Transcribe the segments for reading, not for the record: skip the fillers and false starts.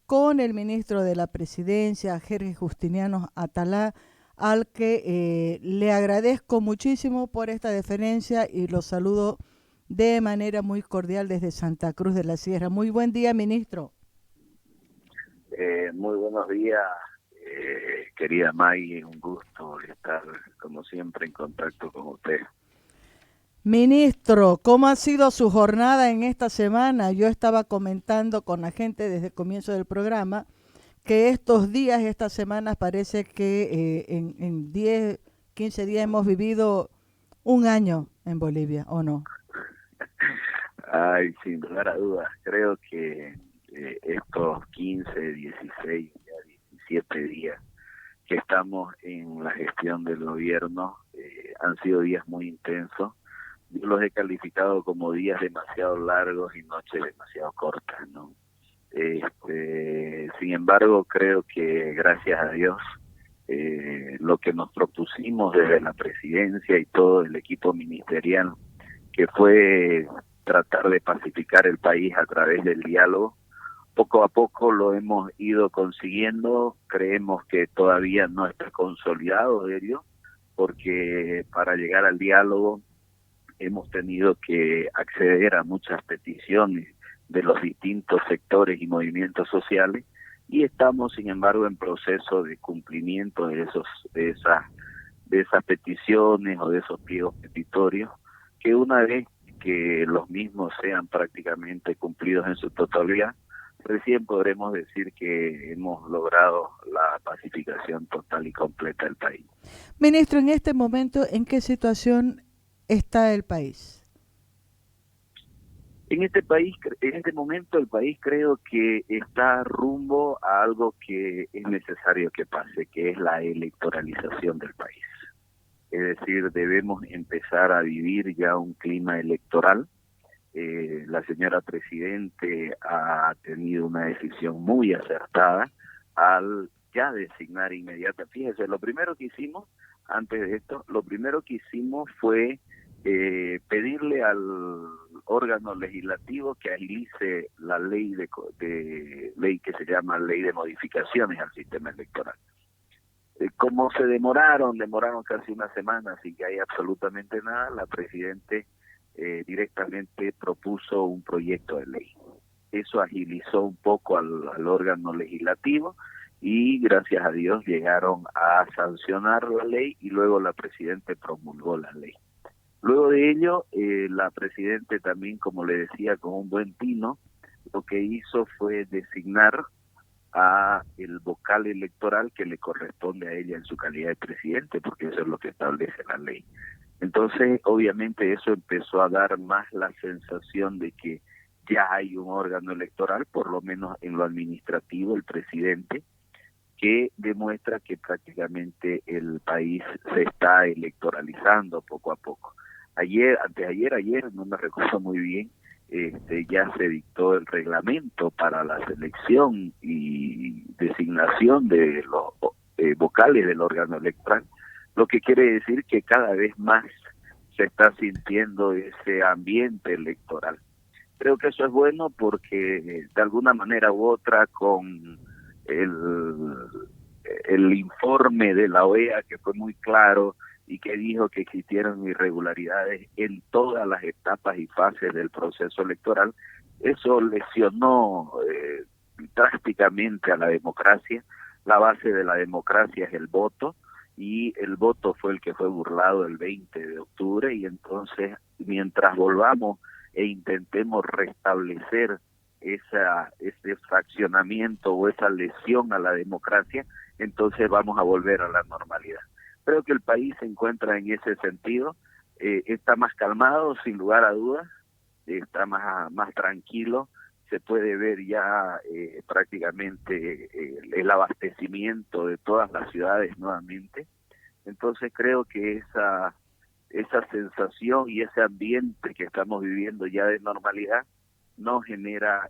con el ministro de la Presidencia, Jorge Justiniano Atalá, al que le agradezco muchísimo por esta deferencia y lo saludo de manera muy cordial desde Santa Cruz de la Sierra. Muy buen día, ministro. Muy buenos días, querida May, un gusto estar como siempre en contacto con usted. Ministro, ¿cómo ha sido su jornada en esta semana? Yo estaba comentando con la gente desde el comienzo del programa que estos días, estas semanas, parece que en 10, 15 días hemos vivido un año en Bolivia, ¿o no? Ay, sin lugar a dudas, creo que estos 15, 16, ya 17 días que estamos en la gestión del gobierno han sido días muy intensos. Yo los he calificado como días demasiado largos y noches demasiado cortas, ¿no? Sin embargo, creo que gracias a Dios lo que nos propusimos desde la presidencia y todo el equipo ministerial, que fue tratar de pacificar el país a través del diálogo, poco a poco lo hemos ido consiguiendo. Creemos que todavía no está consolidado ello, porque para llegar al diálogo hemos tenido que acceder a muchas peticiones de los distintos sectores y movimientos sociales, y estamos sin embargo en proceso de cumplimiento de esas peticiones o de esos pliegos petitorios, que una vez que los mismos sean prácticamente cumplidos en su totalidad, recién podremos decir que hemos logrado la pacificación total y completa del país. Ministro, en este momento, ¿en qué situación está el país? En este momento el país creo que está rumbo a algo que es necesario que pase, que es la electoralización del país. Es decir, debemos empezar a vivir ya un clima electoral. La señora Presidente ha tenido una decisión muy acertada al ya designar inmediata. Fíjese, lo primero que hicimos, antes de esto, lo primero que hicimos fue pedirle al órgano legislativo que agilice la ley que se llama Ley de Modificaciones al Sistema Electoral. Como se demoraron casi una semana sin que haya absolutamente nada, la Presidente directamente propuso un proyecto de ley. Eso agilizó un poco al órgano legislativo y gracias a Dios llegaron a sancionar la ley y luego la Presidente promulgó la ley. Luego de ello, la Presidente también, como le decía, con un buen tino, lo que hizo fue designar a el vocal electoral que le corresponde a ella en su calidad de presidente, porque eso es lo que establece la ley. Entonces, obviamente eso empezó a dar más la sensación de que ya hay un órgano electoral, por lo menos en lo administrativo, el presidente, que demuestra que prácticamente el país se está electoralizando poco a poco. Ayer, no me recuerdo muy bien, ya se dictó el reglamento para la selección y designación de los vocales del órgano electoral, lo que quiere decir que cada vez más se está sintiendo ese ambiente electoral. Creo que eso es bueno porque de alguna manera u otra con el, el informe de la OEA, que fue muy claro y que dijo que existieron irregularidades en todas las etapas y fases del proceso electoral, eso lesionó drásticamente a la democracia. La base de la democracia es el voto, y el voto fue el que fue burlado el 20 de octubre, y entonces mientras volvamos e intentemos restablecer ese fraccionamiento o esa lesión a la democracia, entonces vamos a volver a la normalidad. Creo que el país se encuentra en ese sentido, está más calmado sin lugar a dudas, está más tranquilo, se puede ver ya prácticamente el abastecimiento de todas las ciudades nuevamente. Entonces creo que esa sensación y ese ambiente que estamos viviendo ya de normalidad nos genera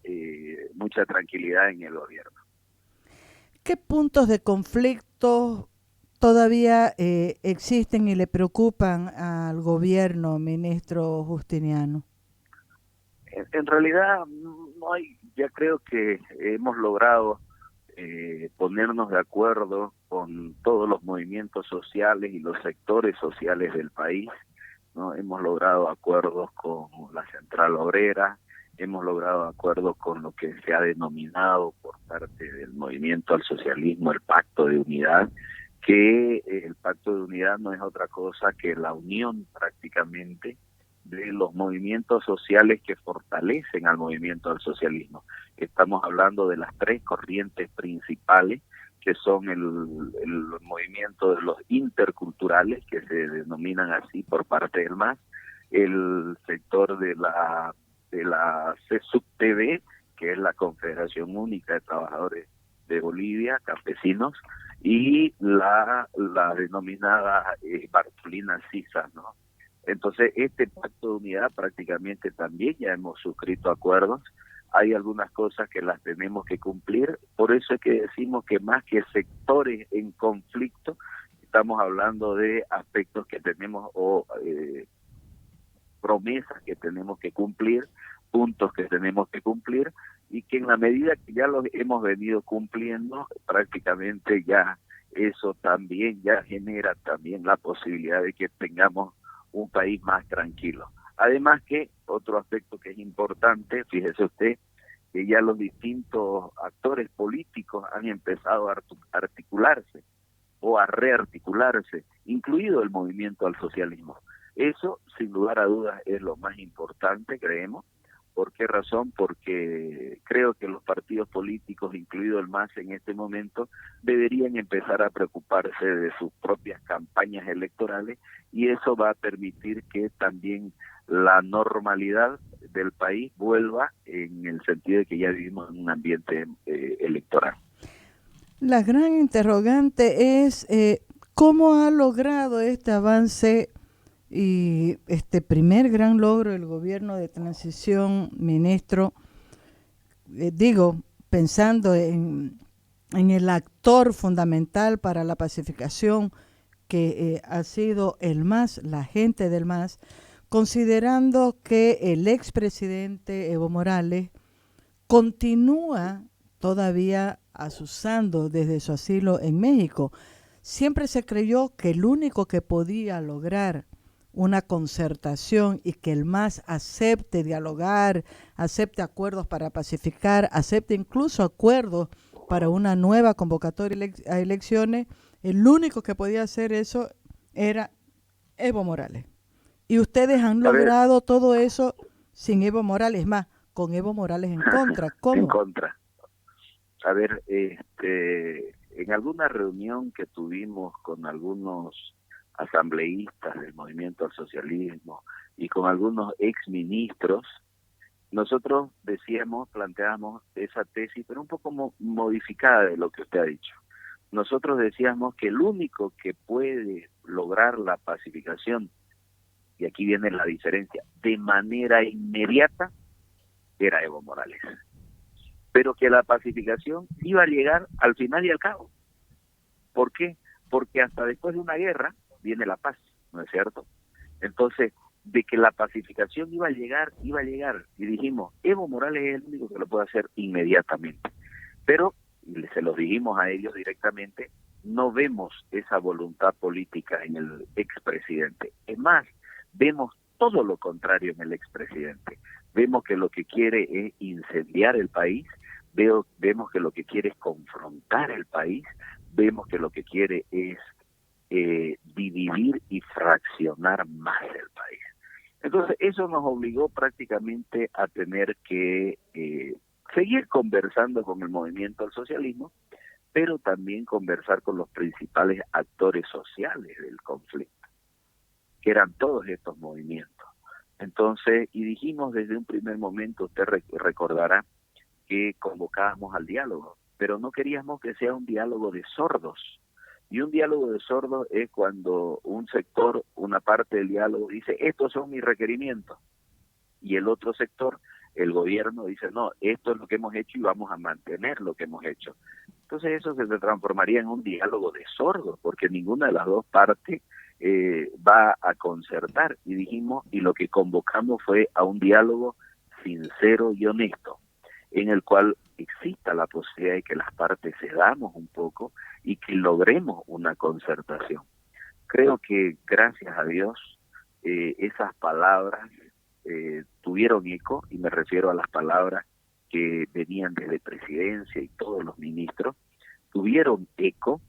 mucha tranquilidad en el gobierno. ¿Qué puntos de conflicto todavía existen y le preocupan al gobierno, ministro Justiniano? En realidad no hay, ya creo que hemos logrado ponernos de acuerdo con todos los movimientos sociales y los sectores sociales del país, ¿no? Hemos logrado acuerdos con la Central Obrera, hemos logrado acuerdos con lo que se ha denominado por parte del movimiento al socialismo el Pacto de Unidad, que el Pacto de Unidad no es otra cosa que la unión prácticamente de los movimientos sociales que fortalecen al movimiento al socialismo. Estamos hablando de las tres corrientes principales, que son el movimiento de los interculturales, que se denominan así por parte del MAS, el sector de la CSUB-TV, que es la Confederación Única de Trabajadores de Bolivia, campesinos, y la denominada Bartolina Sisa, ¿no? Entonces, este pacto de unidad prácticamente también ya hemos suscrito acuerdos. Hay algunas cosas que las tenemos que cumplir, por eso es que decimos que más que sectores en conflicto, estamos hablando de aspectos que tenemos o promesas que tenemos que cumplir, puntos que tenemos que cumplir, y que en la medida que ya los hemos venido cumpliendo, prácticamente ya eso también ya genera también la posibilidad de que tengamos un país más tranquilo. Además que otro aspecto que es importante, fíjese usted, que ya los distintos actores políticos han empezado a articularse o a rearticularse, incluido el movimiento al socialismo. Eso, sin lugar a dudas, es lo más importante, creemos. ¿Por qué razón? Porque creo que los partidos políticos, incluido el MAS en este momento, deberían empezar a preocuparse de sus propias campañas electorales, y eso va a permitir que también la normalidad del país vuelva, en el sentido de que ya vivimos en un ambiente electoral. La gran interrogante es cómo ha logrado este avance y este primer gran logro del gobierno de transición, ministro, pensando en el actor fundamental para la pacificación que ha sido el MAS, la gente del MAS, considerando que el expresidente Evo Morales continúa todavía asusando desde su asilo en México. Siempre se creyó que el único que podía lograr una concertación y que el MAS acepte dialogar, acepte acuerdos para pacificar, acepte incluso acuerdos para una nueva convocatoria a elecciones, el único que podía hacer eso era Evo Morales. Y ustedes han logrado todo eso sin Evo Morales, más, con Evo Morales en contra. ¿Cómo? En contra. A ver, en alguna reunión que tuvimos con algunos asambleístas del movimiento al socialismo y con algunos exministros, nosotros planteábamos esa tesis, pero un poco modificada de lo que usted ha dicho. Nosotros decíamos que el único que puede lograr la pacificación, y aquí viene la diferencia, de manera inmediata, era Evo Morales. Pero que la pacificación iba a llegar al final y al cabo. ¿Por qué? Porque hasta después de una guerra viene la paz, ¿no es cierto? Entonces, de que la pacificación iba a llegar, y dijimos, Evo Morales es el único que lo puede hacer inmediatamente. Pero, y se los dijimos a ellos directamente, no vemos esa voluntad política en el expresidente. Es más, vemos todo lo contrario en el expresidente. Vemos que lo que quiere es incendiar el país, vemos que lo que quiere es confrontar el país, vemos que lo que quiere es dividir y fraccionar más el país. Entonces, eso nos obligó prácticamente a tener que seguir conversando con el movimiento al socialismo, pero también conversar con los principales actores sociales del conflicto, que eran todos estos movimientos. Entonces, y dijimos desde un primer momento, usted recordará, que convocábamos al diálogo, pero no queríamos que sea un diálogo de sordos. Y un diálogo de sordos es cuando un sector, una parte del diálogo dice, estos son mis requerimientos, y el otro sector, el gobierno, dice, no, esto es lo que hemos hecho y vamos a mantener lo que hemos hecho. Entonces eso se transformaría en un diálogo de sordos, porque ninguna de las dos partes va a concertar. Y dijimos, y lo que convocamos fue a un diálogo sincero y honesto. en el cual exista la posibilidad de que las partes cedamos un poco y que logremos una concertación. Creo que, gracias a Dios, esas palabras tuvieron eco, y me refiero a las palabras que venían desde Presidencia y todos los ministros, tuvieron eco,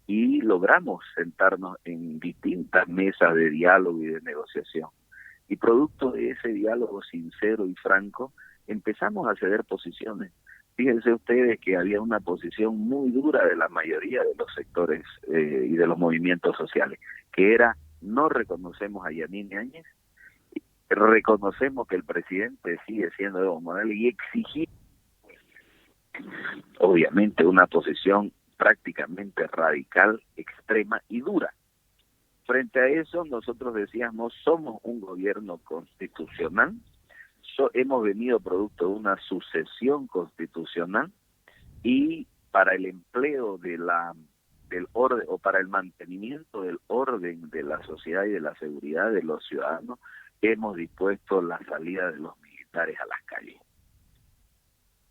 y logramos sentarnos en distintas mesas de diálogo y de negociación. Y producto de ese diálogo sincero y franco, empezamos a ceder posiciones. Fíjense ustedes que había una posición muy dura de la mayoría de los sectores y de los movimientos sociales, que era: no reconocemos a Yanine Áñez, reconocemos que el presidente sigue siendo Evo Morales, y exigimos, obviamente, una posición prácticamente radical, extrema y dura. Frente a eso, nosotros decíamos: somos un gobierno constitucional, hemos venido producto de una sucesión constitucional, y para el empleo del orden, o para el mantenimiento del orden de la sociedad y de la seguridad de los ciudadanos, hemos dispuesto la salida de los militares a las calles.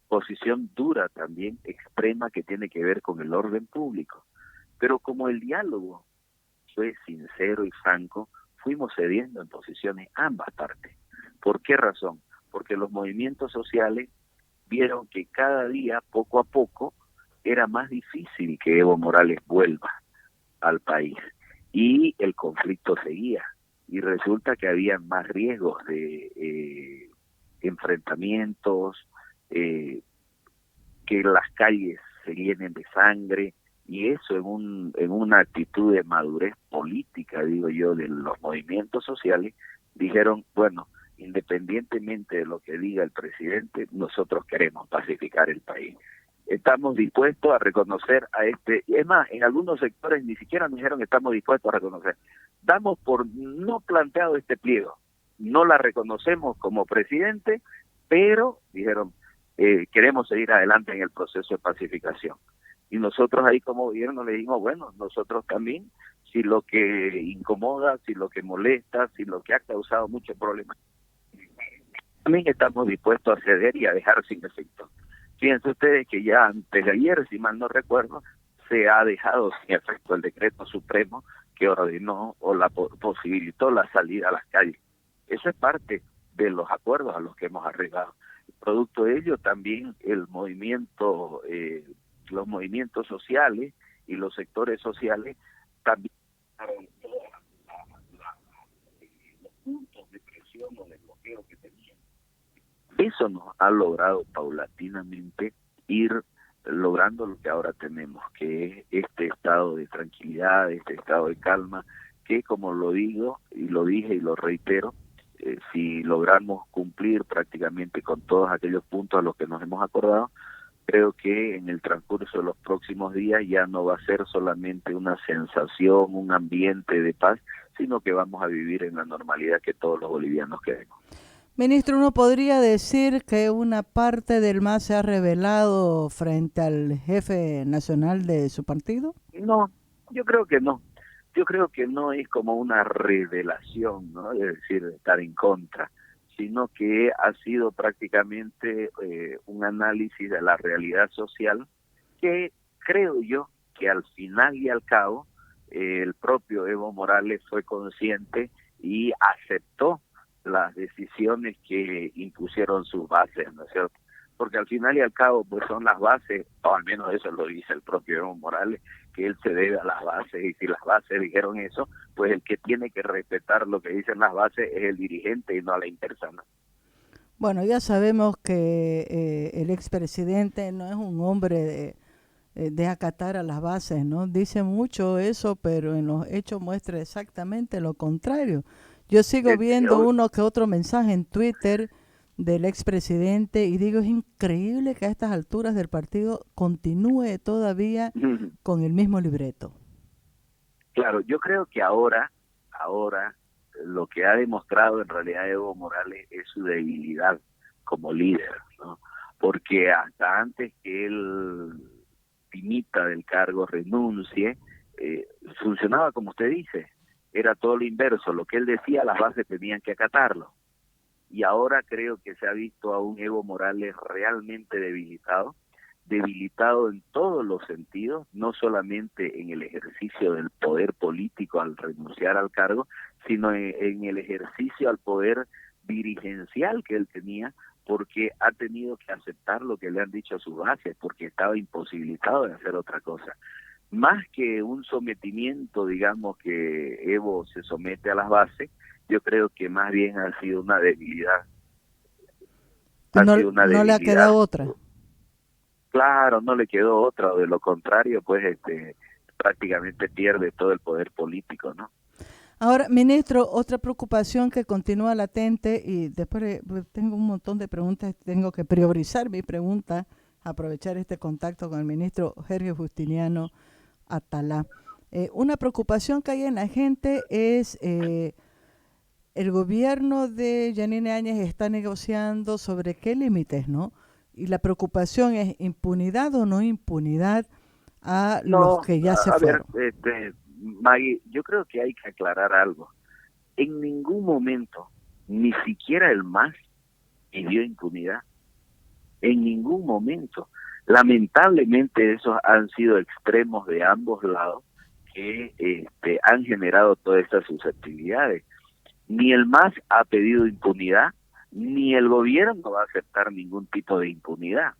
Posición dura también, extrema, que tiene que ver con el orden público. Pero como el diálogo fue sincero y franco, fuimos cediendo en posiciones ambas partes. ¿Por qué razón? Porque los movimientos sociales vieron que cada día, poco a poco, era más difícil que Evo Morales vuelva al país, y el conflicto seguía, y resulta que había más riesgos de enfrentamientos, que las calles se llenen de sangre, y eso en una actitud de madurez política, digo yo, de los movimientos sociales, dijeron: bueno, independientemente de lo que diga el presidente, nosotros queremos pacificar el país. Estamos dispuestos a reconocer a y es más, en algunos sectores ni siquiera nos dijeron que estamos dispuestos a reconocer. Damos por no planteado este pliego, no la reconocemos como presidente, pero dijeron: queremos seguir adelante en el proceso de pacificación. Y nosotros ahí como gobierno le dijimos: bueno, nosotros también, si lo que incomoda, si lo que molesta, si lo que ha causado muchos problemas, también estamos dispuestos a ceder y a dejar sin efecto. Fíjense ustedes que ya antes de ayer, si mal no recuerdo, se ha dejado sin efecto el decreto supremo que ordenó o posibilitó la salida a las calles. Eso es parte de los acuerdos a los que hemos arribado. Producto de ello, también el movimiento, los movimientos sociales y los sectores sociales también los puntos de presión o de bloqueo que tenían. Eso nos ha logrado paulatinamente ir logrando lo que ahora tenemos, que es este estado de tranquilidad, este estado de calma, que, como lo digo y lo dije y lo reitero, si logramos cumplir prácticamente con todos aquellos puntos a los que nos hemos acordado, creo que en el transcurso de los próximos días ya no va a ser solamente una sensación, un ambiente de paz, sino que vamos a vivir en la normalidad que todos los bolivianos queremos. Ministro, ¿uno podría decir que una parte del MAS se ha rebelado frente al jefe nacional de su partido? No, yo creo que no. Yo creo que no es como una revelación, ¿no? Es decir, estar en contra, sino que ha sido prácticamente un análisis de la realidad social, que creo yo que al final y al cabo el propio Evo Morales fue consciente y aceptó las decisiones que impusieron sus bases, ¿no es cierto? Porque al final y al cabo pues son las bases, o al menos eso lo dice el propio Evo Morales, que él se debe a las bases, y si las bases dijeron eso, pues el que tiene que respetar lo que dicen las bases es el dirigente y no la impersona. Bueno, ya sabemos que el expresidente no es un hombre de acatar a las bases, ¿no? Dice mucho eso, pero en los hechos muestra exactamente lo contrario. Yo sigo viendo uno que otro mensaje en Twitter del expresidente y digo: es increíble que a estas alturas del partido continúe todavía con el mismo libreto. Claro, yo creo que ahora lo que ha demostrado en realidad Evo Morales es su debilidad como líder, ¿no? Porque hasta antes que él dimita del cargo, renuncie, funcionaba como usted dice, era todo lo inverso, lo que él decía las bases tenían que acatarlo. y ahora creo que se ha visto a un Evo Morales realmente debilitado en todos los sentidos, no solamente en el ejercicio del poder político al renunciar al cargo, sino en el ejercicio al poder dirigencial que él tenía, porque ha tenido que aceptar lo que le han dicho a sus bases, porque estaba imposibilitado de hacer otra cosa. Más que un sometimiento, digamos, que Evo se somete a las bases, yo creo que más bien ha sido una debilidad. No le ha quedado otra. Claro, no le quedó otra, o de lo contrario, pues prácticamente pierde todo el poder político, ¿no? Ahora, ministro, otra preocupación que continúa latente, y después tengo un montón de preguntas, tengo que priorizar mi pregunta, aprovechar este contacto con el ministro Sergio Justiniano Atalá. Una preocupación que hay en la gente es el gobierno de Yanine Áñez está negociando sobre qué límites, ¿no? Y la preocupación es impunidad o no impunidad a los que ya se fueron. Ver, Maggie, yo creo que hay que aclarar algo. En ningún momento, ni siquiera el MAS pidió impunidad. En ningún momento. Lamentablemente esos han sido extremos de ambos lados que han generado todas estas susceptibilidades. Ni el MAS ha pedido impunidad, ni el gobierno va a aceptar ningún tipo de impunidad.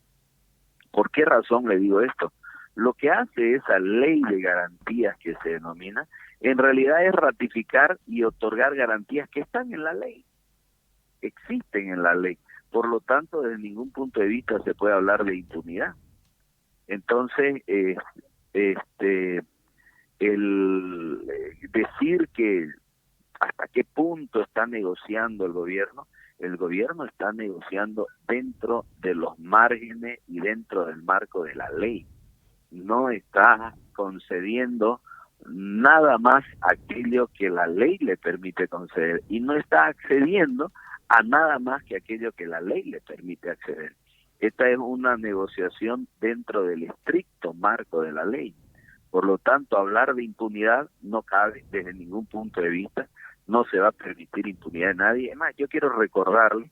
¿Por qué razón le digo esto? Lo que hace esa ley de garantías que se denomina, en realidad es ratificar y otorgar garantías que están en la ley, existen en la ley. Por lo tanto, desde ningún punto de vista se puede hablar de impunidad. Entonces, el decir que hasta qué punto está negociando el gobierno está negociando dentro de los márgenes y dentro del marco de la ley. No está concediendo nada más aquello que la ley le permite conceder y no está accediendo a nada más que aquello que la ley le permite acceder. Esta es una negociación dentro del estricto marco de la ley. Por lo tanto, hablar de impunidad no cabe desde ningún punto de vista. No se va a permitir impunidad de nadie. Además, yo quiero recordarle,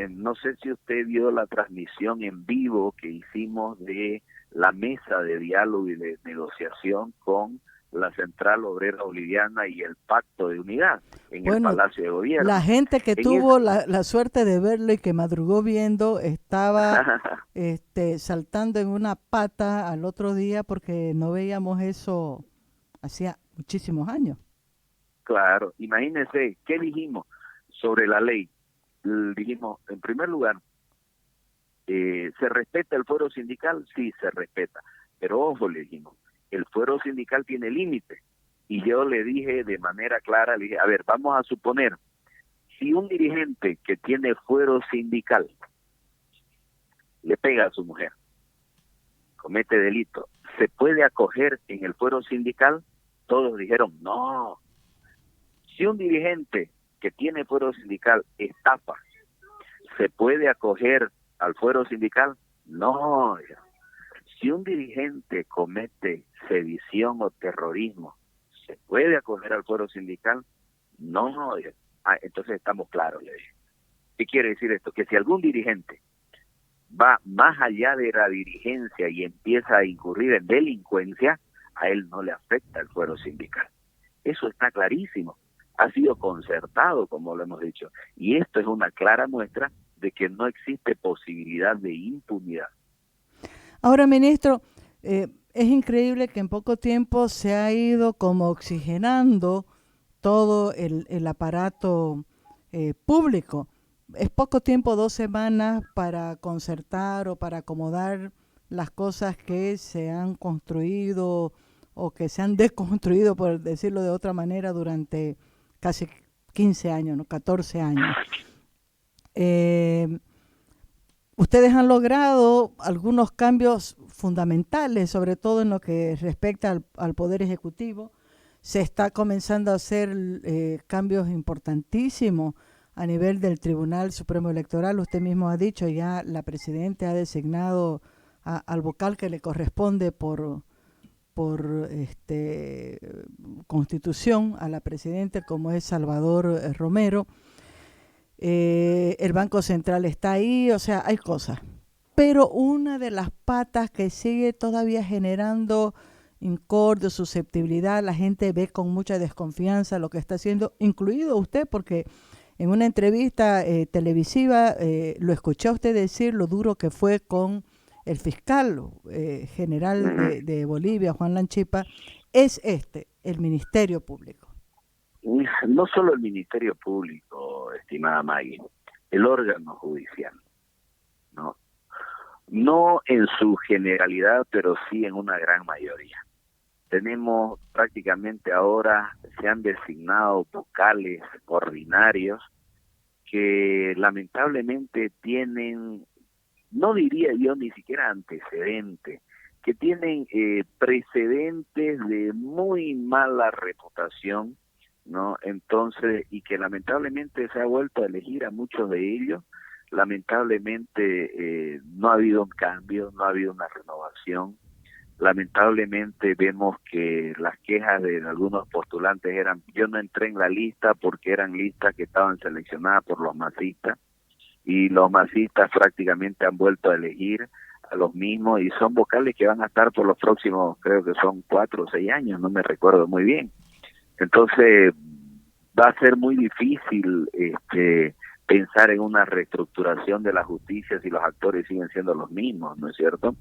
no sé si usted vio la transmisión en vivo que hicimos de la mesa de diálogo y de negociación con la Central Obrera Boliviana y el Pacto de Unidad en el Palacio de Gobierno. La gente que tuvo la suerte de verlo y que madrugó viendo estaba saltando en una pata al otro día porque no veíamos eso hacía muchísimos años. Claro, imagínense, ¿qué dijimos sobre la ley? Dijimos, en primer lugar, ¿se respeta el fuero sindical? Sí, se respeta. Pero ojo, le dijimos, el fuero sindical tiene límite. Y yo le dije de manera clara, le dije, a ver, vamos a suponer, si un dirigente que tiene fuero sindical le pega a su mujer, comete delito, ¿se puede acoger en el fuero sindical? Todos dijeron, no. Si un dirigente que tiene fuero sindical estafa, ¿se puede acoger al fuero sindical? No. Si un dirigente comete sedición o terrorismo, ¿se puede acoger al fuero sindical? No. Entonces estamos claros, le dije. ¿Qué quiere decir esto? Que si algún dirigente va más allá de la dirigencia y empieza a incurrir en delincuencia, a él no le afecta el fuero sindical. Eso está clarísimo. Ha sido concertado, como lo hemos dicho. Y esto es una clara muestra de que no existe posibilidad de impunidad. Ahora, ministro, es increíble que en poco tiempo se ha ido como oxigenando todo el aparato público. Es poco tiempo, 2 semanas, para concertar o para acomodar las cosas que se han construido o que se han desconstruido, por decirlo de otra manera, durante casi 15 años, ¿no? 14 años. Ustedes han logrado algunos cambios fundamentales, sobre todo en lo que respecta al Poder Ejecutivo. Se está comenzando a hacer cambios importantísimos a nivel del Tribunal Supremo Electoral. Usted mismo ha dicho, ya la Presidenta ha designado al vocal que le corresponde por Constitución a la Presidenta, como es Salvador Romero. el Banco Central está ahí, o sea, hay cosas. Pero una de las patas que sigue todavía generando incordio, susceptibilidad, la gente ve con mucha desconfianza lo que está haciendo, incluido usted, porque en una entrevista televisiva lo escuché a usted decir lo duro que fue con el fiscal general de Bolivia, Juan Lanchipa, es el Ministerio Público. No solo el Ministerio Público, estimada Maggie, el órgano judicial, ¿no? No en su generalidad, pero sí en una gran mayoría. Tenemos prácticamente ahora, se han designado vocales ordinarios que lamentablemente tienen, no diría yo ni siquiera antecedentes, que tienen precedentes de muy mala reputación, ¿no? Entonces, y que lamentablemente se ha vuelto a elegir a muchos de ellos. Lamentablemente no ha habido un cambio, no ha habido una renovación. Lamentablemente vemos que las quejas de algunos postulantes eran: yo no entré en la lista porque eran listas que estaban seleccionadas por los masistas, y los masistas prácticamente han vuelto a elegir a los mismos, y son vocales que van a estar por los próximos, creo que son 4 o 6 años, no me recuerdo muy bien. Entonces va a ser muy difícil pensar en una reestructuración de la justicia si los actores siguen siendo los mismos, ¿no es cierto?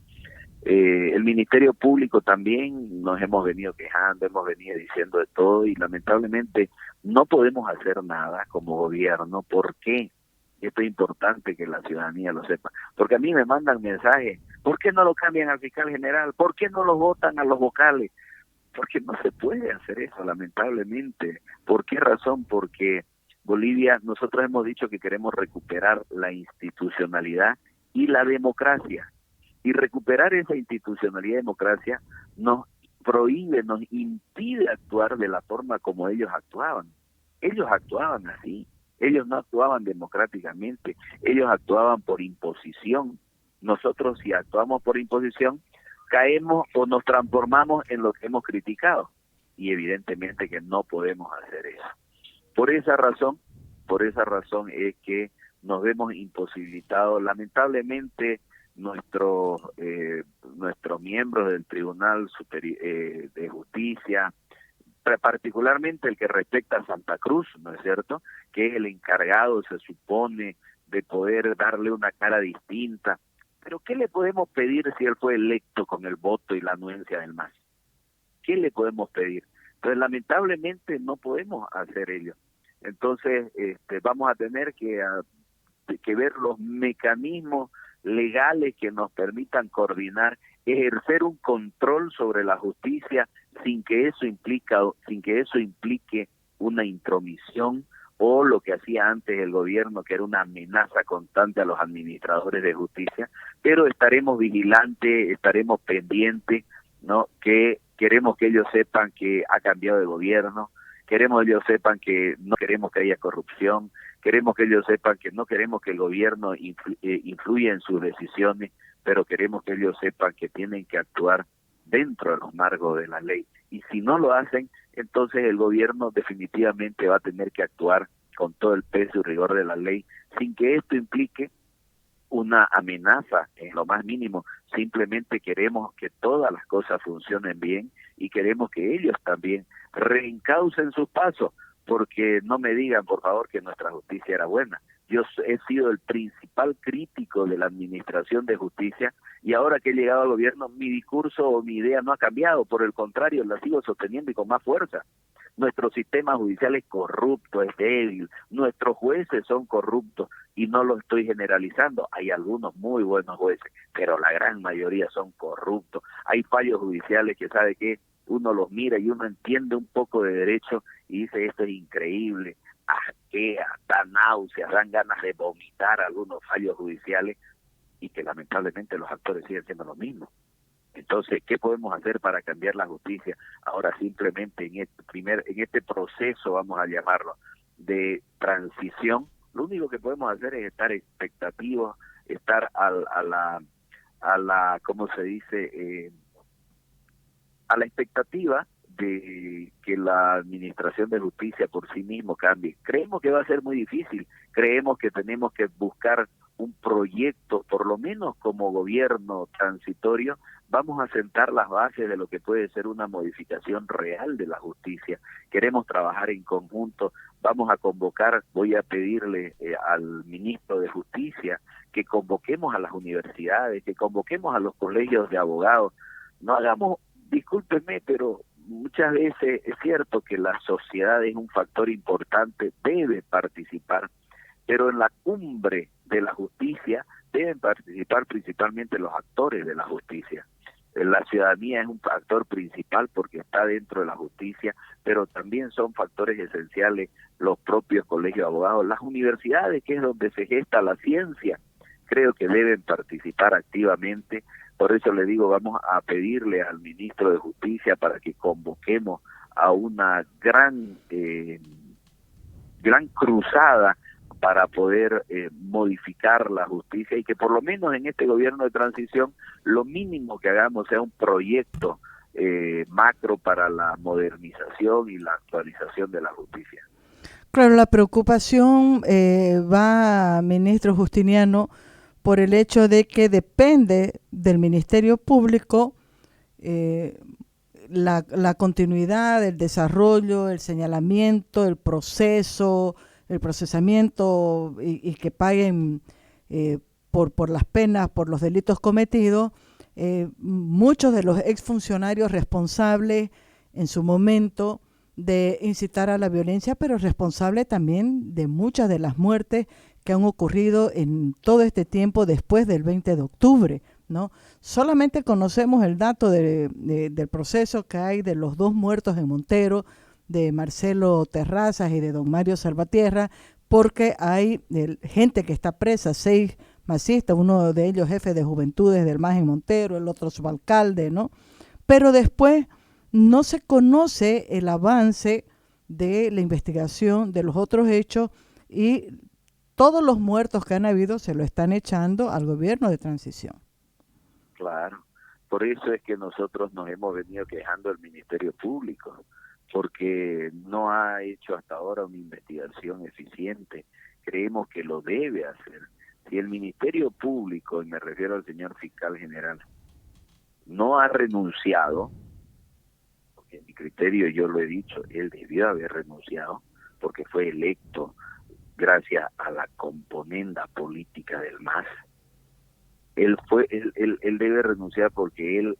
El Ministerio Público también nos hemos venido quejando, hemos venido diciendo de todo, y lamentablemente no podemos hacer nada como gobierno. ¿Por qué? Esto es importante que la ciudadanía lo sepa, porque a mí me mandan mensajes: ¿por qué no lo cambian al fiscal general? ¿Por qué no los votan a los vocales? Porque no se puede hacer eso, lamentablemente. ¿Por qué razón? Porque Bolivia, nosotros hemos dicho que queremos recuperar la institucionalidad y la democracia. Y recuperar esa institucionalidad y democracia nos prohíbe, nos impide actuar de la forma como ellos actuaban. Ellos actuaban así, ellos no actuaban democráticamente, ellos actuaban por imposición. Nosotros, si actuamos por imposición, caemos o nos transformamos en lo que hemos criticado, y evidentemente que no podemos hacer eso. Por esa razón es que nos vemos imposibilitados. Lamentablemente nuestros miembros del Tribunal Superior de Justicia, particularmente el que respecta a Santa Cruz, ¿no es cierto?, que es el encargado, se supone, de poder darle una cara distinta. Pero ¿qué le podemos pedir si él fue electo con el voto y la anuencia del MAS? ¿Qué le podemos pedir? Entonces, lamentablemente no podemos hacer ello. Entonces, vamos a tener que ver los mecanismos legales que nos permitan coordinar, ejercer un control sobre la justicia sin que eso implique una intromisión o lo que hacía antes el gobierno, que era una amenaza constante a los administradores de justicia. Pero estaremos vigilantes, estaremos pendientes, ¿no? Que queremos que ellos sepan que ha cambiado de gobierno, queremos que ellos sepan que no queremos que haya corrupción, queremos que ellos sepan que no queremos que el gobierno influya en sus decisiones, pero queremos que ellos sepan que tienen que actuar dentro de los marcos de la ley. Y si no lo hacen, entonces el gobierno definitivamente va a tener que actuar con todo el peso y rigor de la ley, sin que esto implique una amenaza en lo más mínimo. Simplemente queremos que todas las cosas funcionen bien, y queremos que ellos también reencaucen sus pasos, porque no me digan, por favor, que nuestra justicia era buena. Yo he sido el principal crítico de la administración de justicia, y ahora que he llegado al gobierno, mi discurso o mi idea no ha cambiado, por el contrario, la sigo sosteniendo y con más fuerza. Nuestro sistema judicial es corrupto, es débil, nuestros jueces son corruptos, y no lo estoy generalizando. Hay algunos muy buenos jueces, pero la gran mayoría son corruptos. Hay fallos judiciales que, ¿sabe qué?, uno los mira y uno entiende un poco de derecho y dice: esto es increíble, asquea, da náuseas, dan ganas de vomitar algunos fallos judiciales, y que lamentablemente los actores siguen siendo lo mismo. Entonces, ¿qué podemos hacer para cambiar la justicia? Ahora, simplemente en este proceso, vamos a llamarlo, de transición, lo único que podemos hacer es estar expectativos, estar ¿cómo se dice?, a la expectativa de que la administración de justicia por sí mismo cambie. Creemos que va a ser muy difícil, creemos que tenemos que buscar un proyecto, por lo menos como gobierno transitorio, vamos a sentar las bases de lo que puede ser una modificación real de la justicia. Queremos trabajar en conjunto, vamos a convocar, voy a pedirle al ministro de Justicia que convoquemos a las universidades, que convoquemos a los colegios de abogados, no hagamos, discúlpenme, pero muchas veces es cierto que la sociedad es un factor importante, debe participar, pero en la cumbre de la justicia deben participar principalmente los actores de la justicia. La ciudadanía es un factor principal porque está dentro de la justicia, pero también son factores esenciales los propios colegios de abogados, las universidades, que es donde se gesta la ciencia, creo que deben participar activamente. Por eso le digo, vamos a pedirle al ministro de Justicia para que convoquemos a una gran cruzada para poder modificar la justicia y que por lo menos en este gobierno de transición lo mínimo que hagamos sea un proyecto macro para la modernización y la actualización de la justicia. Claro, la preocupación va, ministro Justiniano, por el hecho de que depende del Ministerio Público la continuidad, el desarrollo, el señalamiento, el proceso, el procesamiento y que paguen por las penas, por los delitos cometidos, muchos de los exfuncionarios responsables en su momento de incitar a la violencia, pero responsable también de muchas de las muertes que han ocurrido en todo este tiempo después del 20 de octubre, ¿no? Solamente conocemos el dato del proceso que hay de los 2 muertos en Montero, de Marcelo Terrazas y de don Mario Salvatierra, porque hay gente que está presa, 6 masistas, uno de ellos jefe de juventudes del MAS en Montero, el otro subalcalde, ¿no? Pero después no se conoce el avance de la investigación de los otros hechos y todos los muertos que han habido se lo están echando al gobierno de transición. Claro, por eso es que nosotros nos hemos venido quejando al Ministerio Público, porque no ha hecho hasta ahora una investigación eficiente. Creemos que lo debe hacer. Si el Ministerio Público, y me refiero al señor fiscal general, no ha renunciado, porque en mi criterio yo lo he dicho, él debió haber renunciado, porque fue electo gracias a la componenda política del MAS. Él debe renunciar porque él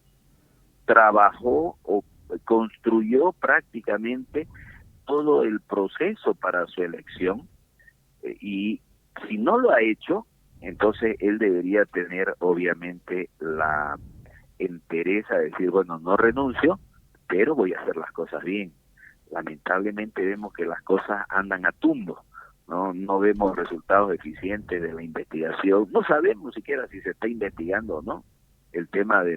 trabajó o construyó prácticamente todo el proceso para su elección y si no lo ha hecho, entonces él debería tener obviamente la entereza de decir, bueno, no renuncio, pero voy a hacer las cosas bien. Lamentablemente vemos que las cosas andan a tumbo. No vemos resultados eficientes de la investigación, no sabemos siquiera si se está investigando o no el tema de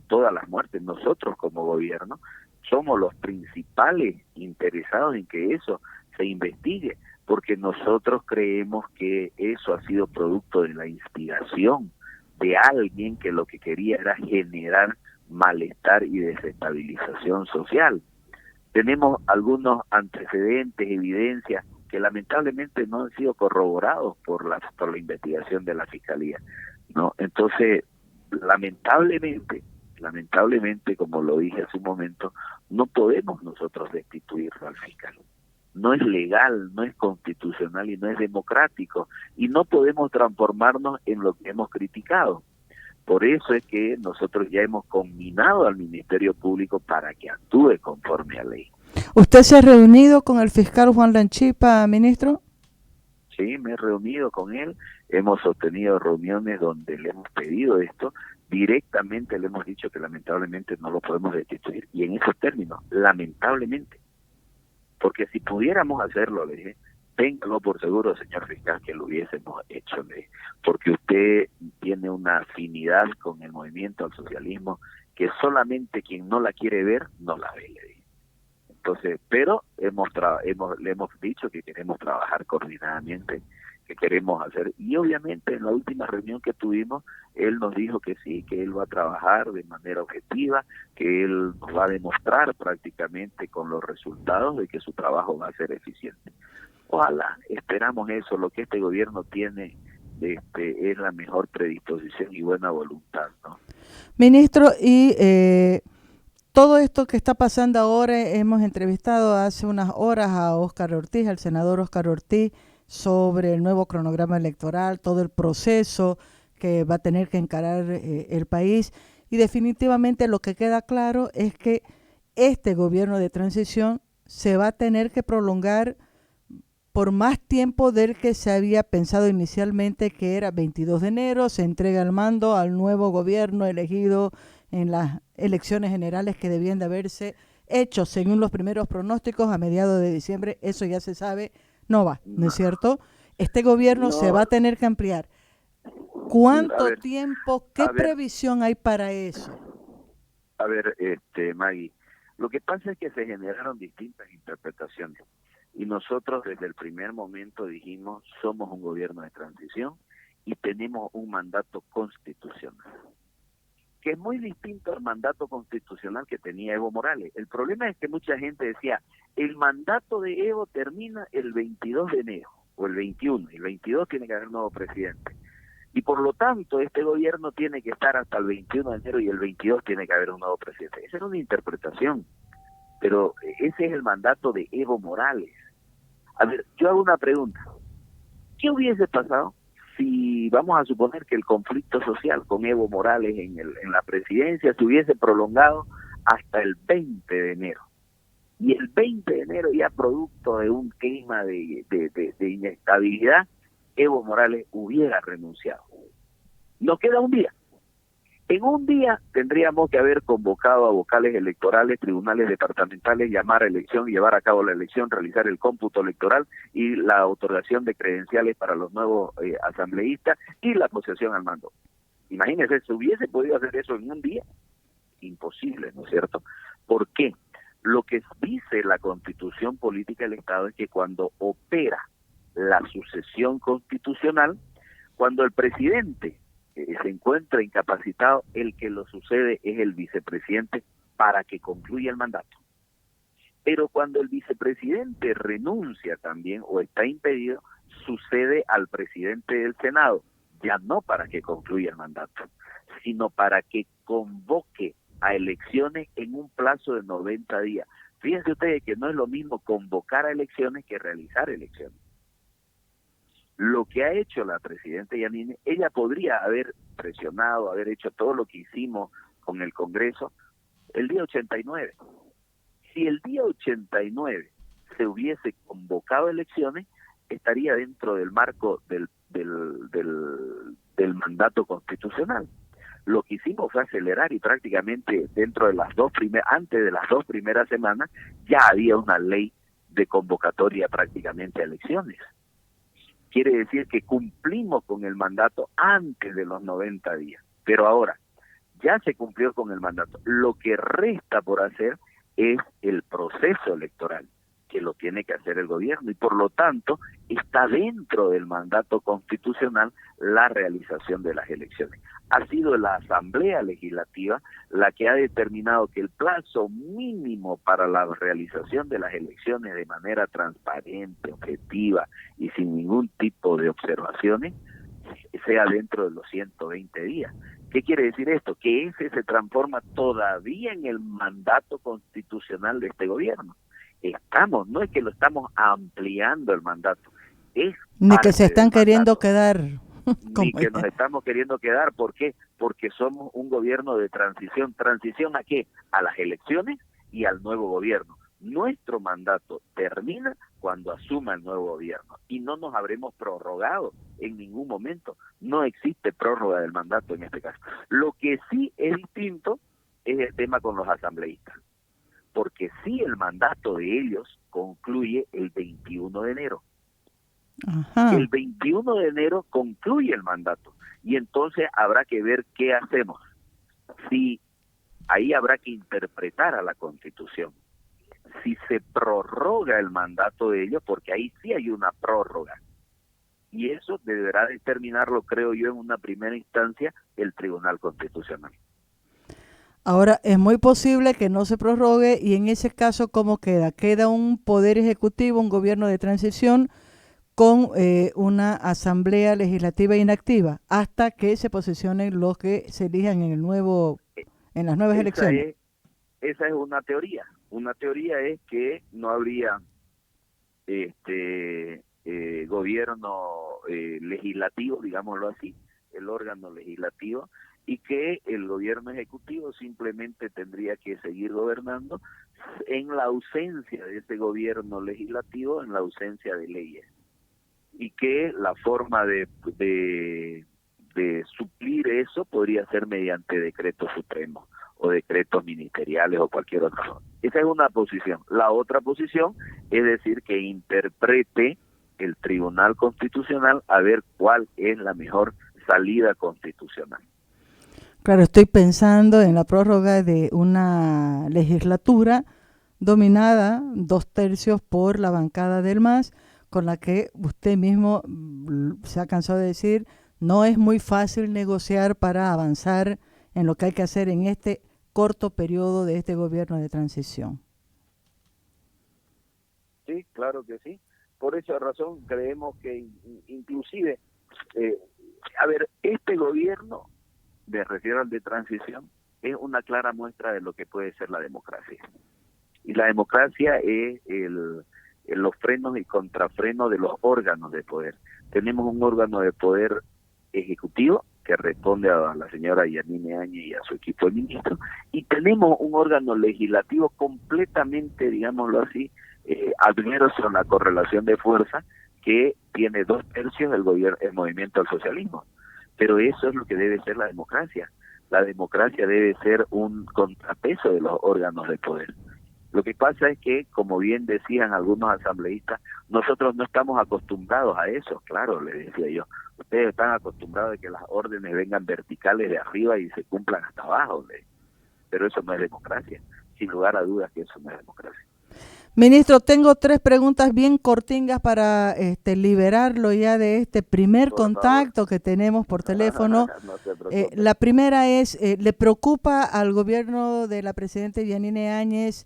todas las muertes. Nosotros como gobierno somos los principales interesados en que eso se investigue, porque nosotros creemos que eso ha sido producto de la inspiración de alguien que lo que quería era generar malestar y desestabilización social. Tenemos algunos antecedentes, evidencias que lamentablemente no han sido corroborados por la investigación de la Fiscalía, ¿no? Entonces, lamentablemente, como lo dije hace un momento, no podemos nosotros destituirlo al fiscal. No es legal, no es constitucional y no es democrático, y no podemos transformarnos en lo que hemos criticado. Por eso es que nosotros ya hemos conminado al Ministerio Público para que actúe conforme a ley. ¿Usted se ha reunido con el fiscal Juan Lanchipa, ministro? Sí, me he reunido con él, hemos sostenido reuniones donde le hemos pedido esto, directamente le hemos dicho que lamentablemente no lo podemos destituir, y en esos términos, lamentablemente, porque si pudiéramos hacerlo, le dije, téngalo por seguro, señor fiscal, que lo hubiésemos hecho, le dije, porque usted tiene una afinidad con el movimiento al socialismo que solamente quien no la quiere ver, no la ve, le dije. Entonces, pero le hemos dicho que queremos trabajar coordinadamente, que queremos hacer. Y obviamente en la última reunión que tuvimos, él nos dijo que sí, que él va a trabajar de manera objetiva, que él nos va a demostrar prácticamente con los resultados de que su trabajo va a ser eficiente. Ojalá, esperamos eso. Lo que este gobierno tiene es la mejor predisposición y buena voluntad, ¿no? Ministro, y todo esto que está pasando ahora, hemos entrevistado hace unas horas a Óscar Ortiz, al senador Óscar Ortiz, sobre el nuevo cronograma electoral, todo el proceso que va a tener que encarar el país, y definitivamente lo que queda claro es que este gobierno de transición se va a tener que prolongar por más tiempo del que se había pensado inicialmente, que era 22 de enero, se entrega el mando al nuevo gobierno elegido en las elecciones generales que debían de haberse hecho según los primeros pronósticos a mediados de diciembre. Eso ya se sabe, no va, ¿no es cierto? Este gobierno se va a tener que ampliar. ¿Cuánto tiempo, qué previsión hay para eso? A ver, Maggie, lo que pasa es que se generaron distintas interpretaciones y nosotros desde el primer momento dijimos, somos un gobierno de transición y tenemos un mandato constitucional, que es muy distinto al mandato constitucional que tenía Evo Morales. El problema es que mucha gente decía, el mandato de Evo termina el 22 de enero o el 21, el 22 tiene que haber un nuevo presidente. Y por lo tanto, este gobierno tiene que estar hasta el 21 de enero y el 22 tiene que haber un nuevo presidente. Esa era una interpretación, pero ese es el mandato de Evo Morales. A ver, yo hago una pregunta. ¿Qué hubiese pasado si vamos a suponer que el conflicto social con Evo Morales en la presidencia se hubiese prolongado hasta el 20 de enero? Y el 20 de enero, ya producto de un clima de inestabilidad, Evo Morales hubiera renunciado. Nos queda un día. En un día tendríamos que haber convocado a vocales electorales, tribunales departamentales, llamar a elección, llevar a cabo la elección, realizar el cómputo electoral y la otorgación de credenciales para los nuevos asambleístas y la posesión al mando. Imagínense, ¿se hubiese podido hacer eso en un día? Imposible, ¿no es cierto? ¿Por qué? Lo que dice la Constitución Política del Estado es que cuando opera la sucesión constitucional, cuando el presidente se encuentra incapacitado, el que lo sucede es el vicepresidente para que concluya el mandato. Pero cuando el vicepresidente renuncia también o está impedido, sucede al presidente del Senado, ya no para que concluya el mandato, sino para que convoque a elecciones en un plazo de 90 días. Fíjense ustedes que no es lo mismo convocar a elecciones que realizar elecciones. Lo que ha hecho la presidenta Yanine, ella podría haber presionado, haber hecho todo lo que hicimos con el Congreso el día 89. Si el día 89 se hubiese convocado elecciones, estaría dentro del marco del mandato constitucional. Lo que hicimos fue acelerar y prácticamente dentro de antes de las 2 primeras semanas, ya había una ley de convocatoria prácticamente a elecciones. Quiere decir que cumplimos con el mandato antes de los 90 días. Pero ahora, ya se cumplió con el mandato. Lo que resta por hacer es el proceso electoral, que lo tiene que hacer el gobierno. Y por lo tanto, está dentro del mandato constitucional la realización de las elecciones. Ha sido la Asamblea Legislativa la que ha determinado que el plazo mínimo para la realización de las elecciones de manera transparente, objetiva y sin ningún tipo de observaciones sea dentro de los 120 días. ¿Qué quiere decir esto? Que ese se transforma todavía en el mandato constitucional de este gobierno. No es que lo estamos ampliando el mandato, es ni que se están queriendo quedar. Ni que nos estamos queriendo quedar. ¿Por qué? Porque somos un gobierno de transición. ¿Transición a qué? A las elecciones y al nuevo gobierno. Nuestro mandato termina cuando asuma el nuevo gobierno y no nos habremos prorrogado en ningún momento. No existe prórroga del mandato en este caso. Lo que sí es distinto es el tema con los asambleístas, porque sí el mandato de ellos concluye el 21 de enero. Ajá. El 21 de enero concluye el mandato y entonces habrá que ver qué hacemos. Si ahí habrá que interpretar a la Constitución. Si se prorroga el mandato de ellos, porque ahí sí hay una prórroga. y eso deberá determinarlo, creo yo, en una primera instancia el Tribunal Constitucional. Ahora, es muy posible que no se prorrogue y en ese caso, ¿cómo queda? Queda un poder ejecutivo, un gobierno de transición con una asamblea legislativa inactiva hasta que se posicionen los que se elijan en el nuevo, en las nuevas Esa elecciones. esa es una teoría. Una teoría es que no habría gobierno legislativo, digámoslo así, el órgano legislativo, y que el gobierno ejecutivo simplemente tendría que seguir gobernando en la ausencia de ese gobierno legislativo, en la ausencia de leyes, y que la forma de suplir eso podría ser mediante decretos supremos o decretos ministeriales o cualquier otra cosa. Esa es una posición. La otra posición es decir que interprete el Tribunal Constitucional a ver cuál es la mejor salida constitucional. Claro, estoy pensando en la prórroga de una legislatura dominada 2/3 por la bancada del MAS, con la que usted mismo se ha cansado de decir, no es muy fácil negociar para avanzar en lo que hay que hacer en este corto periodo de este gobierno de transición. Sí, claro que sí. Por esa razón creemos que inclusive, eh, a ver, este gobierno, me refiero al de transición, es una clara muestra de lo que puede ser la democracia. Y la democracia es los frenos y contrafrenos de los órganos de poder. Tenemos un órgano de poder ejecutivo que responde a la señora Yanine Áñez y a su equipo de ministros, y tenemos un órgano legislativo completamente, digámoslo así, adverso a la correlación de fuerza, que tiene 2/3 del gobierno, el movimiento al socialismo. Pero eso es lo que debe ser la democracia. La democracia debe ser un contrapeso de los órganos de poder. Lo que pasa es que, como bien decían algunos asambleístas, nosotros no estamos acostumbrados a eso. Claro, les decía yo, ustedes están acostumbrados a que las órdenes vengan verticales de arriba y se cumplan hasta abajo, pero eso no es democracia. Sin lugar a dudas que eso no es democracia. Ministro, tengo 3 preguntas bien cortingas para liberarlo ya de este primer Por favor. contacto que tenemos por teléfono. No se preocupe. La primera es, ¿le preocupa al gobierno de la presidenta Yanine Áñez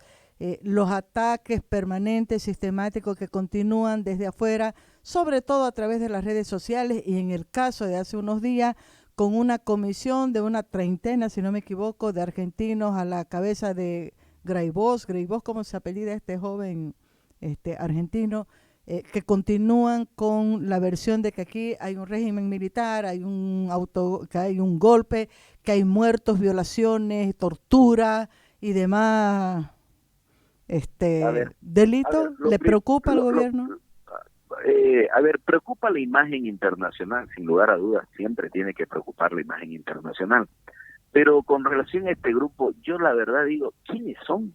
los ataques permanentes, sistemáticos que continúan desde afuera, sobre todo a través de las redes sociales y en el caso de hace unos días, con una comisión de una treintena, si no me equivoco, de argentinos a la cabeza de Graibós, ¿cómo se apellida este joven argentino? Que continúan con la versión de que aquí hay un régimen militar, que hay un golpe, que hay muertos, violaciones, tortura y demás delitos. ¿Le preocupa al gobierno? Preocupa la imagen internacional, sin lugar a dudas, siempre tiene que preocupar la imagen internacional. Pero con relación a este grupo, yo la verdad digo, ¿quiénes son?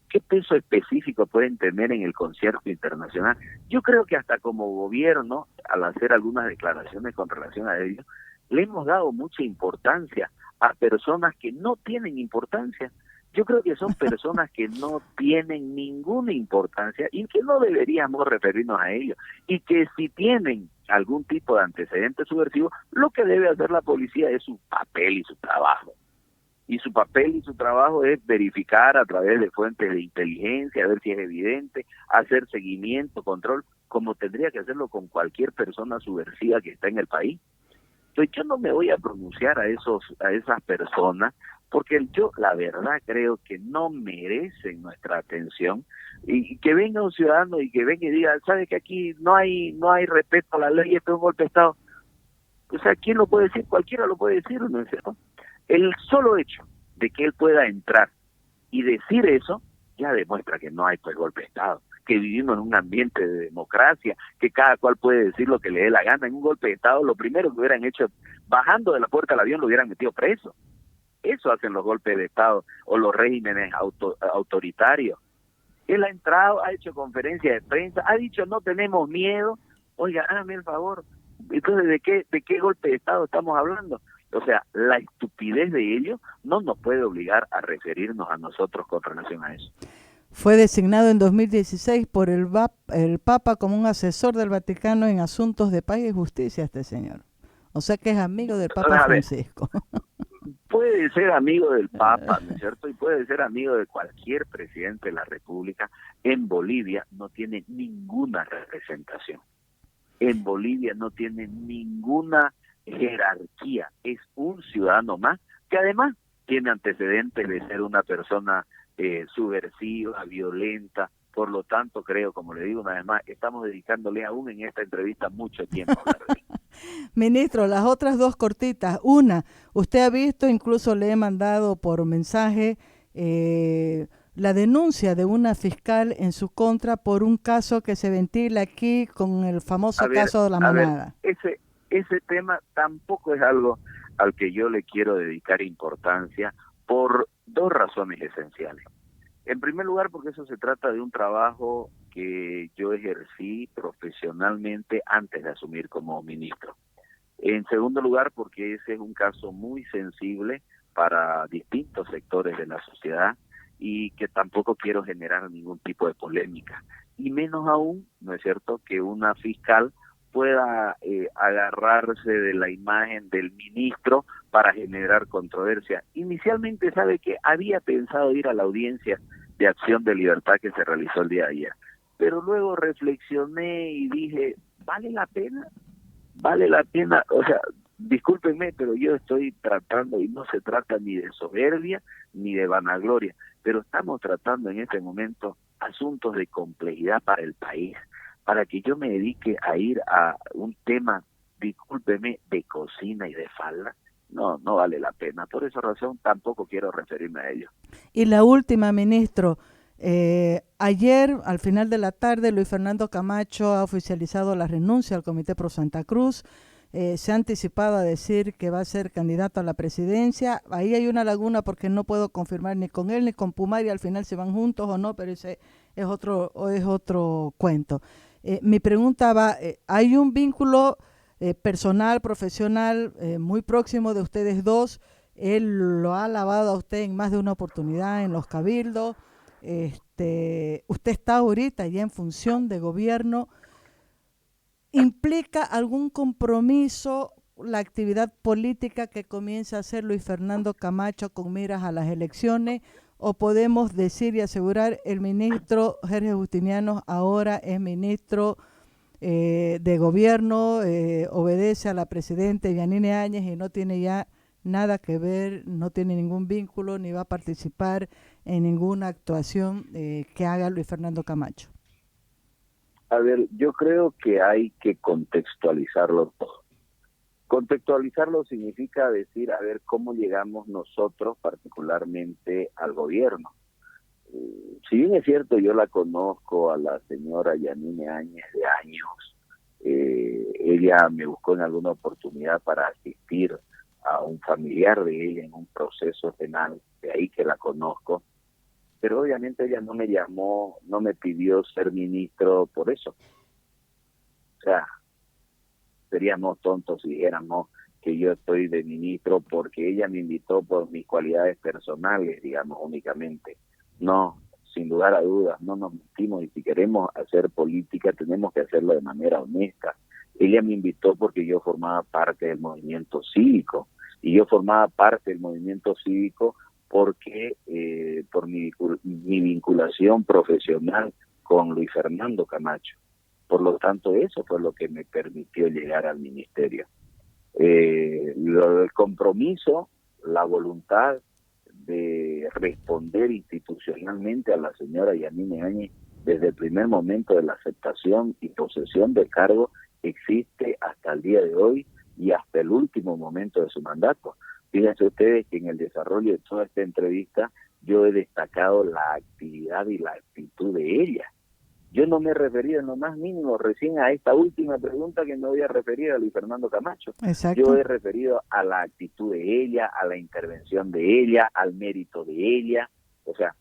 ¿Qué peso específico pueden tener en el concierto internacional? Yo creo que hasta como gobierno, al hacer algunas declaraciones con relación a ello, le hemos dado mucha importancia a personas que no tienen importancia. Yo creo que son personas que no tienen ninguna importancia y que no deberíamos referirnos a ellos. Y que si tienen algún tipo de antecedente subversivo, lo que debe hacer la policía es su papel y su trabajo. Y su papel y su trabajo es verificar a través de fuentes de inteligencia, a ver si es evidente, hacer seguimiento, control, como tendría que hacerlo con cualquier persona subversiva que está en el país. Entonces yo no me voy a pronunciar a esas personas, porque yo la verdad creo que no merecen nuestra atención, y que venga un ciudadano y que venga y diga, ¿sabe que aquí no hay respeto a la ley, esto es un golpe de Estado? O sea, ¿quién lo puede decir? Cualquiera lo puede decir, ¿no es cierto? El solo hecho de que él pueda entrar y decir eso ya demuestra que no hay pues golpe de Estado, que vivimos en un ambiente de democracia, que cada cual puede decir lo que le dé la gana. En un golpe de Estado lo primero que hubieran hecho, bajando de la puerta del avión, lo hubieran metido preso. Eso hacen los golpes de Estado o los regímenes autoritarios. Él ha entrado, ha hecho conferencia de prensa, ha dicho no tenemos miedo. Oiga, hágame el favor. Entonces, ¿de qué golpe de Estado estamos hablando? O sea, la estupidez de ellos no nos puede obligar a referirnos a nosotros con relación a eso. Fue designado en 2016 por el Papa como un asesor del Vaticano en asuntos de paz y justicia este señor. O sea que es amigo del Papa A ver, Francisco. puede ser amigo del Papa, ¿no es cierto? Y puede ser amigo de cualquier presidente de la República. En Bolivia no tiene ninguna representación. En Bolivia no tiene ninguna jerarquía. Es un ciudadano más que además tiene antecedentes de ser una persona subversiva, violenta. Por lo tanto, creo, como le digo una vez más, estamos dedicándole aún en esta entrevista mucho tiempo a hablar de él. Ministro, las otras dos cortitas. Una, usted ha visto, incluso le he mandado por mensaje la denuncia de una fiscal en su contra por un caso que se ventila aquí con el famoso caso de la A ver, manada. ese tema tampoco es algo al que yo le quiero dedicar importancia por dos razones esenciales. En primer lugar, porque eso se trata de un trabajo que yo ejercí profesionalmente antes de asumir como ministro. En segundo lugar, porque ese es un caso muy sensible para distintos sectores de la sociedad y que tampoco quiero generar ningún tipo de polémica. Y menos aún, ¿no es cierto?, que una fiscal pueda agarrarse de la imagen del ministro para generar controversia. Inicialmente, sabe que había pensado ir a la audiencia de acción de libertad que se realizó el día de ayer, pero luego reflexioné y dije, ¿vale la pena? Vale la pena, o sea, discúlpenme, pero yo estoy tratando, y no se trata ni de soberbia ni de vanagloria, pero estamos tratando en este momento asuntos de complejidad para el país, para que yo me dedique a ir a un tema, discúlpeme, de cocina y de falda. No, no vale la pena. Por esa razón tampoco quiero referirme a ello. Y la última, ministro, ayer al final de la tarde Luis Fernando Camacho ha oficializado la renuncia al Comité Pro Santa Cruz. Se ha anticipado a decir que va a ser candidato a la presidencia. Ahí hay una laguna porque no puedo confirmar ni con él ni con Pumari al final si van juntos o no, pero ese es otro cuento. Mi pregunta va, ¿hay un vínculo personal, profesional, muy próximo de ustedes dos? Él lo ha alabado a usted en más de una oportunidad en los cabildos. Usted está ahorita ya en función de gobierno. ¿Implica algún compromiso la actividad política que comienza a hacer Luis Fernando Camacho con miras a las elecciones? ¿O podemos decir y asegurar el ministro Jorge Justiniano ahora es ministro de gobierno, obedece a la presidenta Yanine Áñez y no tiene ya nada que ver, no tiene ningún vínculo ni va a participar en ninguna actuación que haga Luis Fernando Camacho? A ver, yo creo que hay que contextualizarlo todo. Contextualizarlo significa decir, a ver, cómo llegamos nosotros particularmente al gobierno. Si bien es cierto, yo la conozco a la señora Yanine Áñez de años, ella me buscó en alguna oportunidad para asistir a un familiar de ella en un proceso penal, de ahí que la conozco, pero obviamente ella no me llamó, no me pidió ser ministro por eso. O sea, seríamos tontos si dijéramos que yo estoy de ministro porque ella me invitó por mis cualidades personales, digamos, únicamente. No, sin lugar a dudas, no nos mentimos, y si queremos hacer política tenemos que hacerlo de manera honesta. Ella me invitó porque yo formaba parte del movimiento cívico, y yo formaba parte del movimiento cívico porque por mi vinculación profesional con Luis Fernando Camacho. Por lo tanto, eso fue lo que me permitió llegar al ministerio. El compromiso, la voluntad de responder institucionalmente a la señora Yanine Áñez desde el primer momento de la aceptación y posesión del cargo existe hasta el día de hoy y hasta el último momento de su mandato. Fíjense ustedes que en el desarrollo de toda esta entrevista yo he destacado la actividad y la actitud de ella. Yo no me he referido en lo más mínimo recién a esta última pregunta que me voy a referir a Luis Fernando Camacho. Exacto. Yo he referido a la actitud de ella, a la intervención de ella, al mérito de ella, o sea,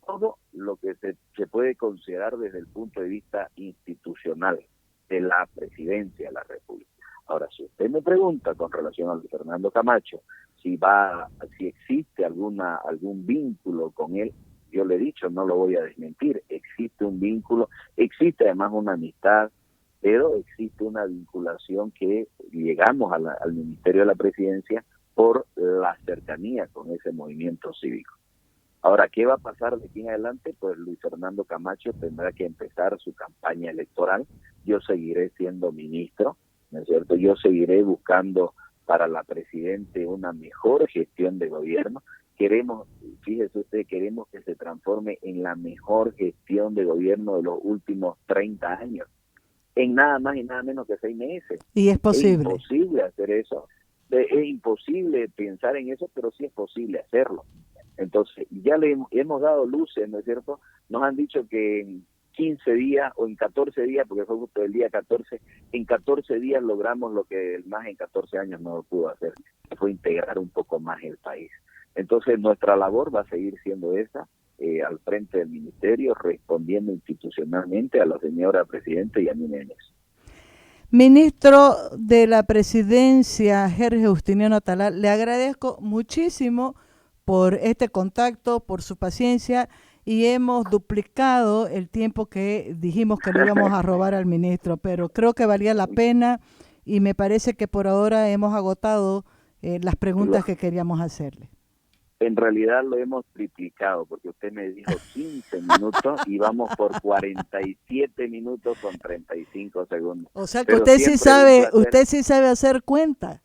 todo lo que se puede considerar desde el punto de vista institucional de la presidencia de la República. Ahora, si usted me pregunta con relación a Luis Fernando Camacho, si existe algún vínculo con él, yo le he dicho, no lo voy a desmentir, existe un vínculo, existe además una amistad, pero existe una vinculación que llegamos al Ministerio de la Presidencia por la cercanía con ese movimiento cívico. Ahora, ¿qué va a pasar de aquí en adelante? Pues Luis Fernando Camacho tendrá que empezar su campaña electoral. Yo seguiré siendo ministro, ¿no es cierto? Yo seguiré buscando para la presidente una mejor gestión de gobierno. Queremos, fíjese usted, queremos que se transforme en la mejor gestión de gobierno de los últimos 30 años, en nada más y nada menos que 6 meses. Y es posible. Es imposible hacer eso. Es imposible pensar en eso, pero sí es posible hacerlo. Entonces, ya le hemos dado luces, ¿no es cierto? Nos han dicho que en 15 días o en 14 días, porque fue justo el día 14, en 14 días logramos lo que el MAS en 14 años no pudo hacer, que fue integrar un poco más el país. Entonces, nuestra labor va a seguir siendo esa, al frente del ministerio, respondiendo institucionalmente a la señora Presidenta Yanine Áñez. Ministro de la Presidencia, Jorge Justiniano Atalá, le agradezco muchísimo por este contacto, por su paciencia, y hemos duplicado el tiempo que dijimos que le íbamos a robar al ministro, pero creo que valía la pena y me parece que por ahora hemos agotado las preguntas que queríamos hacerle. En realidad lo hemos triplicado, porque usted me dijo 15 minutos y vamos por 47 minutos con 35 segundos. O sea que usted sí sabe hacer cuenta.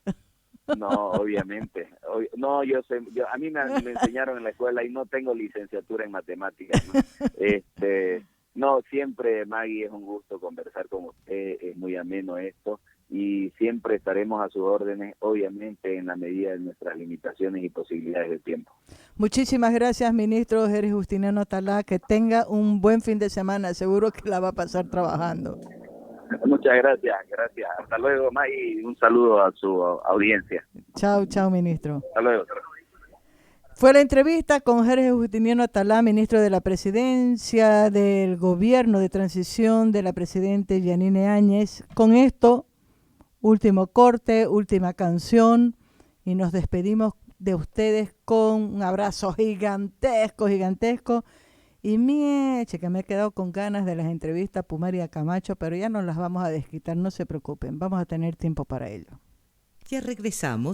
No, obviamente. No, yo sé, a mí me enseñaron en la escuela y no tengo licenciatura en matemáticas, ¿no? No, siempre, Maggie, es un gusto conversar con usted, es muy ameno esto y siempre estaremos a sus órdenes, obviamente en la medida de nuestras limitaciones y posibilidades de tiempo. Muchísimas gracias, ministro Jorge Justiniano Atalá, que tenga un buen fin de semana, seguro que la va a pasar trabajando. Muchas gracias. Hasta luego, May, un saludo a su audiencia. Chao, ministro. Hasta luego. Fue la entrevista con Jorge Justiniano Atalá, ministro de la Presidencia del Gobierno de Transición de la Presidenta Yanine Áñez. Con esto, último corte, última canción, y nos despedimos de ustedes con un abrazo gigantesco. Y que me he quedado con ganas de las entrevistas a Pumar y a Camacho, pero ya no las vamos a desquitar, no se preocupen, vamos a tener tiempo para ello. Ya regresamos.